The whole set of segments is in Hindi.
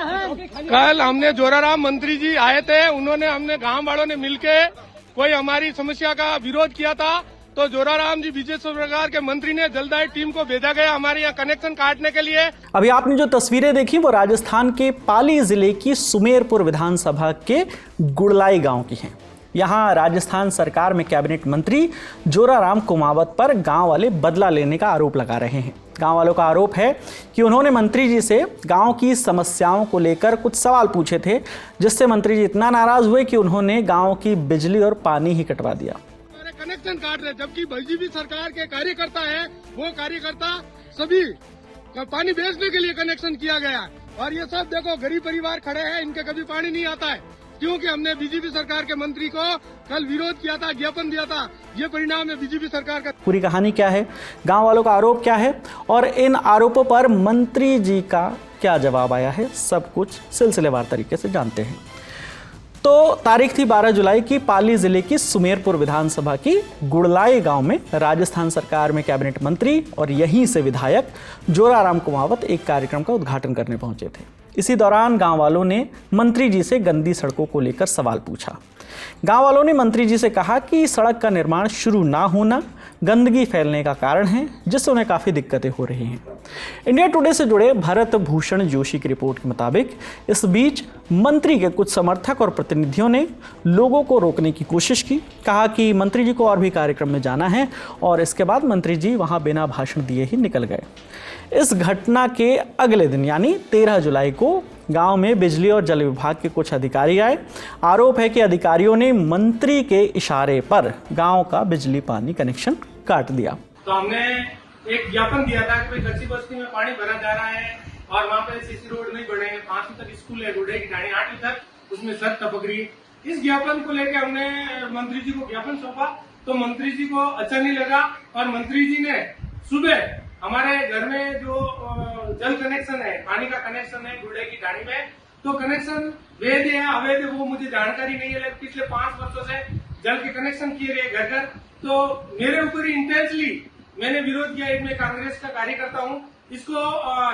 कल हमने जोराराम मंत्री जी आए थे, हमने गांव वालों ने मिलके कोई हमारी समस्या का विरोध किया था, तो जोराराम जी बीजेपी सरकार के मंत्री ने जल्दाई टीम को भेजा गया हमारे यहाँ कनेक्शन काटने के लिए। अभी आपने जो तस्वीरें देखी वो राजस्थान के पाली जिले की सुमेरपुर विधानसभा के गुड़लाई गांव की हैं। यहाँ राजस्थान सरकार में कैबिनेट मंत्री जोराराम कुमावत पर गांव वाले बदला लेने का आरोप लगा रहे हैं। गांव वालों का आरोप है कि उन्होंने मंत्री जी से गांव की समस्याओं को लेकर कुछ सवाल पूछे थे, जिससे मंत्री जी इतना नाराज हुए कि उन्होंने गांव की बिजली और पानी ही कटवा दिया। कनेक्शन काट रहे, जबकि बीजेपी सरकार के कार्यकर्ता है, वो कार्यकर्ता सभी पानी बेचने के लिए कनेक्शन किया गया। और ये सब देखो गरीब परिवार खड़े हैं, इनके कभी पानी नहीं आता है, क्योंकि हमने बीजेपी सरकार के मंत्री को कल विरोध किया था, ज्ञापन दिया था। ये परिणाम है बीजेपी सरकार का। पूरी कहानी क्या है, गांव वालों का आरोप क्या है और इन आरोपों पर मंत्री जी का क्या जवाब आया है, सब कुछ सिलसिलेवार तरीके से जानते हैं। तो तारीख थी 12 जुलाई की। पाली जिले की सुमेरपुर विधानसभा की गुड़लाई गांव में राजस्थान सरकार में कैबिनेट मंत्री और यहीं से विधायक जोराराम कुमावत एक कार्यक्रम का उद्घाटन करने पहुंचे थे। इसी दौरान गांव वालों ने मंत्री जी से गंदी सड़कों को लेकर सवाल पूछा। गांव वालों ने मंत्री जी से कहा कि सड़क का निर्माण शुरू ना होना गंदगी फैलने का कारण है, जिससे उन्हें काफ़ी दिक्कतें हो रही हैं। इंडिया टुडे से जुड़े भरत भूषण जोशी की रिपोर्ट के मुताबिक इस बीच मंत्री के कुछ समर्थक और प्रतिनिधियों ने लोगों को रोकने की कोशिश की। कहा कि मंत्री जी को और भी कार्यक्रम में जाना है और इसके बाद मंत्री जी वहां बिना भाषण दिए ही निकल गए। इस घटना के अगले दिन यानी 13 जुलाई को गांव में बिजली और जल विभाग के कुछ अधिकारी आए। आरोप है कि अधिकारियों ने मंत्री के इशारे पर गांव का बिजली पानी कनेक्शन काट दिया। तो हमने एक ज्ञापन दिया था कि कच्ची बस्ती में पानी भरा जा रहा है और वहाँ पे सीसी रोड नहीं बने, 5वीं तक स्कूल है, गुड़े की ढाणी 8वीं तक, उसमें सड़क टपक रही। इस ज्ञापन को लेकर हमने मंत्री जी को ज्ञापन सौंपा, तो मंत्री जी को अच्छा नहीं लगा और मंत्री जी ने सुबह हमारे घर में जो जल कनेक्शन है, पानी का कनेक्शन है गुड़े की ढाणी में, तो कनेक्शन वैध है अवैध वो मुझे जानकारी नहीं है, लेकिन पिछले 5 वर्षों से जल के कनेक्शन किए गए घर घर। तो मेरे ऊपर ही इंटेंसली मैंने विरोध किया। एक मैं कांग्रेस का कार्यकर्ता हूँ, इसको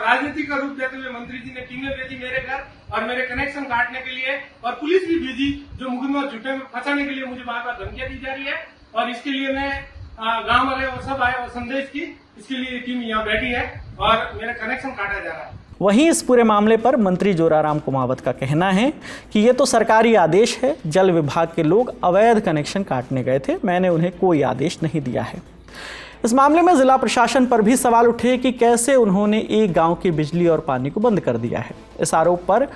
राजनीति का रूप देते हुए मंत्री जी ने टीमें भेजी मेरे घर और मेरे कनेक्शन काटने के लिए, और पुलिस भी भेजी जो मुकदमा झूठे में फंसाने के लिए मुझे बार बार धमकियां दी जा रही है। और इसके लिए मैं गांव वाले और सब आए और संदेश की, इसके लिए टीम यहाँ बैठी है और मेरा कनेक्शन काटा जा रहा है। वहीं इस पूरे मामले पर मंत्री जोराराम कुमावत का कहना है कि ये तो सरकारी आदेश है, जल विभाग के लोग अवैध कनेक्शन काटने गए थे, मैंने उन्हें कोई आदेश नहीं दिया है। इस मामले में जिला प्रशासन पर भी सवाल उठे कि कैसे उन्होंने एक गांव की बिजली और पानी को बंद कर दिया है। इस आरोप पर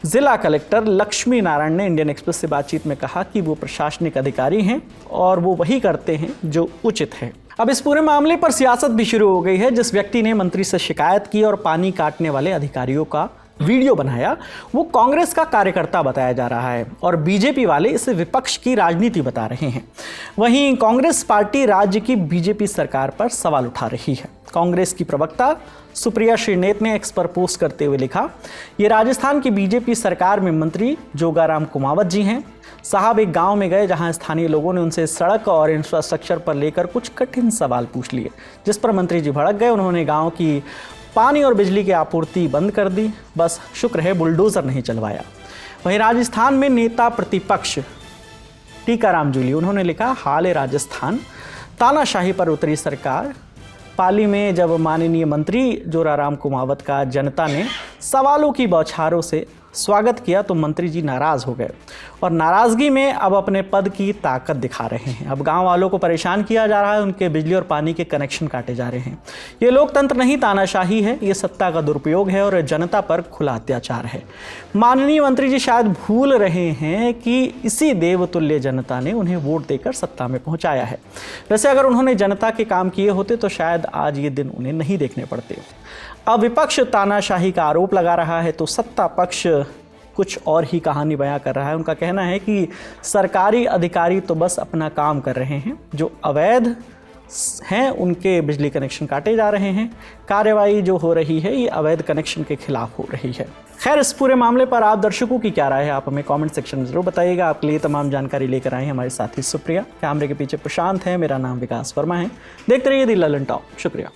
जिला कलेक्टर लक्ष्मी नारायण ने इंडियन एक्सप्रेस से बातचीत में कहा कि वो प्रशासनिक अधिकारी हैं और वो वही करते हैं जो उचित है। अब इस पूरे मामले पर सियासत भी शुरू हो गई है। जिस व्यक्ति ने मंत्री से शिकायत की और पानी काटने वाले अधिकारियों का वीडियो बनाया, वो कांग्रेस का कार्यकर्ता बताया जा रहा है और बीजेपी वाले इसे विपक्ष की राजनीति बता रहे हैं। वहीं कांग्रेस पार्टी राज्य की बीजेपी सरकार पर सवाल उठा रही है। कांग्रेस की प्रवक्ता सुप्रिया श्रीनेत ने एक्स पर पोस्ट करते हुए लिखा, ये राजस्थान की बीजेपी सरकार में मंत्री जोगाराम कुमावत जी हैं। साहब एक गांव में गए जहां स्थानीय लोगों ने उनसे सड़क और इंफ्रास्ट्रक्चर पर लेकर कुछ कठिन सवाल पूछ लिए, जिस पर मंत्री जी भड़क गए। उन्होंने गांव की पानी और बिजली की आपूर्ति बंद कर दी, बस शुक्र है बुलडोजर नहीं चलवाया। वहीं राजस्थान में नेता प्रतिपक्ष टीकाराम जूली, उन्होंने लिखा, हाल है राजस्थान, तानाशाही पर उतरी सरकार। पाली में जब माननीय मंत्री जोराराम कुमावत का जनता ने सवालों की बौछारों से स्वागत किया तो मंत्री जी नाराज़ हो गए और नाराज़गी में अब अपने पद की ताकत दिखा रहे हैं। अब गांव वालों को परेशान किया जा रहा है, उनके बिजली और पानी के कनेक्शन काटे जा रहे हैं। ये लोकतंत्र नहीं, तानाशाही है, ये सत्ता का दुरुपयोग है और जनता पर खुला अत्याचार है। माननीय मंत्री जी शायद भूल रहे हैं कि इसी देवतुल्य जनता ने उन्हें वोट देकर सत्ता में पहुँचाया है। वैसे अगर उन्होंने जनता के काम किए होते तो शायद आज ये दिन उन्हें नहीं देखने पड़ते। अब विपक्ष तानाशाही का आरोप लगा रहा है तो सत्ता पक्ष कुछ और ही कहानी बयां कर रहा है। उनका कहना है कि सरकारी अधिकारी तो बस अपना काम कर रहे हैं, जो अवैध हैं उनके बिजली कनेक्शन काटे जा रहे हैं। कार्रवाई जो हो रही है ये अवैध कनेक्शन के खिलाफ हो रही है। खैर, इस पूरे मामले पर आप दर्शकों की क्या राय है, आप हमें कमेंट सेक्शन में जरूर बताइएगा। आपके लिए तमाम जानकारी लेकर आए हमारे साथी सुप्रिया, कैमरे के पीछे प्रशांत है, मेरा नाम विकास वर्मा है। देखते रहिए दी ललन टॉक। शुक्रिया।